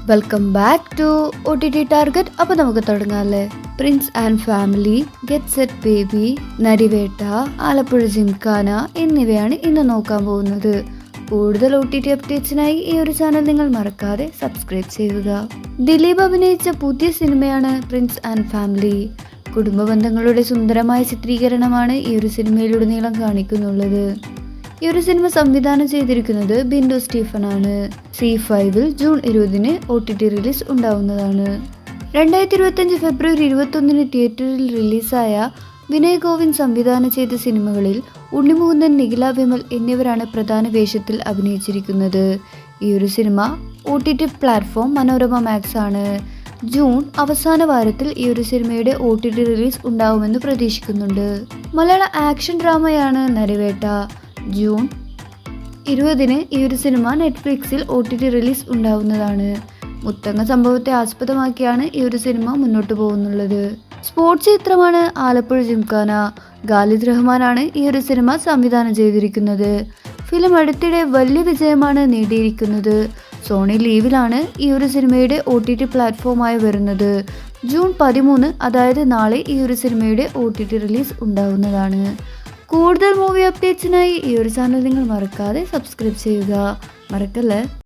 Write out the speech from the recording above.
Welcome back to OTT target. അപ്പോൾ നമുക്ക് തുടങ്ങാമല്ലേ. Prince and family, get set baby, Narivetta, Alappuzha Gymkhana എന്നിവയാണ് ഇന്ന് നോക്കാൻ പോകുന്നത്. കൂടുതൽ OTT അപ്ഡേറ്റ്സിനായി ഈ ഒരു ചാനൽ നിങ്ങൾ മറക്കാതെ സബ്സ്ക്രൈബ് ചെയ്യുക. ദിലീപ് അഭിനയിച്ച പുതിയ സിനിമയാണ് പ്രിൻസ് ആൻഡ് ഫാമിലി. കുടുംബ ബന്ധങ്ങളുടെ സുന്ദരമായ ചിത്രീകരണമാണ് ഈ ഒരു സിനിമയിലുടനീളം കാണിക്കുന്നുള്ളത്. ഈ ഒരു സിനിമ സംവിധാനം ചെയ്തിരിക്കുന്നത് ബിന്ദു സ്റ്റീഫൻ ആണ്. C5 ജൂൺ 20 OTT റിലീസ് ഉണ്ടാവുന്നതാണ്. 2025 ഫെബ്രുവരി 21 തിയേറ്ററിൽ റിലീസായ വിനയ് ഗോവിന്ദ് സംവിധാനം ചെയ്ത സിനിമകളിൽ ഉണ്ണിമുകുന്ദൻ, നിഖില വിമൽ എന്നിവരാണ് പ്രധാന വേഷത്തിൽ അഭിനയിച്ചിരിക്കുന്നത്. ഈ ഒരു സിനിമ OTT പ്ലാറ്റ്ഫോം മനോരമ മാക്സ് ആണ്. ജൂൺ അവസാന വാരത്തിൽ ഈ ഒരു സിനിമയുടെ OTT റിലീസ് ഉണ്ടാവുമെന്ന് പ്രതീക്ഷിക്കുന്നുണ്ട്. മലയാള ആക്ഷൻ ഡ്രാമയാണ് നരിവേട്ട. ജൂൺ 20 ഈ ഒരു സിനിമ നെറ്റ്ഫ്ലിക്സിൽ OTT റിലീസ് ഉണ്ടാവുന്നതാണ്. മുത്തങ്ങ സംഭവത്തെ ആസ്പദമാക്കിയാണ് ഈ ഒരു സിനിമ മുന്നോട്ട് പോകുന്നുള്ളത്. സ്പോർട്സ് ചിത്രമാണ് ആലപ്പുഴ ജിംഖാന. ഖാലിദ് റഹ്മാനാണ് ഈ ഒരു സിനിമ സംവിധാനം ചെയ്തിരിക്കുന്നത്. ഫിലിം അടുത്തിടെ വലിയ വിജയമാണ് നേടിയിരിക്കുന്നത്. സോണി ലീവിലാണ് ഈ ഒരു സിനിമയുടെ OTT പ്ലാറ്റ്ഫോമായി വരുന്നത്. ജൂൺ 13 അതായത് നാളെ ഈ ഒരു സിനിമയുടെ OTT റിലീസ് ഉണ്ടാവുന്നതാണ്. കൂടുതൽ മൂവി അപ്ഡേറ്റ്സിനായി ഈ ഒരു ചാനൽ നിങ്ങൾ മറക്കാതെ സബ്സ്ക്രൈബ് ചെയ്യുക. മറക്കല്ലേ.